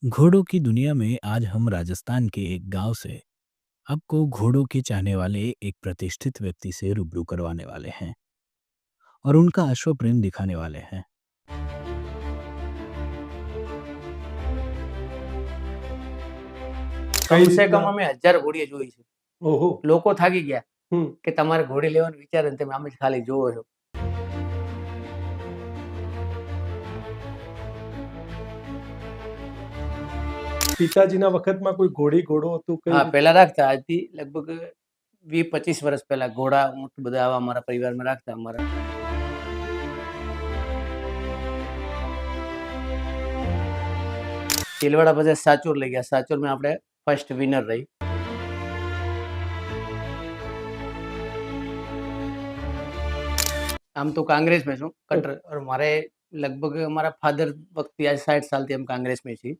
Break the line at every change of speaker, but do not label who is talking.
घोड़ों की दुनिया में आज हम राजस्थान के एक गांव से आपको घोड़ों के चाहने वाले एक प्रतिष्ठित व्यक्ति से रूबरू करवाने वाले हैं और उनका अश्व प्रेम दिखाने वाले हैं।
કઈ
કમસે કમ
રીતના?
અમે 1000 ઘોડીએ જોઈ છે.
ઓહો!
લોકો થાકી ગયા
હમ.
કે તમારે ઘોડી લેવાનું વિચારે ને તમે આમ જ ખાલી જોવો છો.
પિતાજીના વખતમાં કોઈ ઘોડો હતું કઈ
હા,
રીતે?
પહેલા રાખતા. આજથી લગભગ 20-25 વર્ષ પહેલા ઘોડા ઊંટ બધા આવા અમારા પરિવારમાં રાખતા. અમારા ચીલવાડા પછી સાચોર લઈ ગયા. સાચોરમાં આપણે ફર્સ્ટ વિનર રહી. આમ તો कांग्रेस में છું कट्टर और मारे लगभग हमारा फादर वक्त आज 60 साल थी हम कांग्रेस में छी.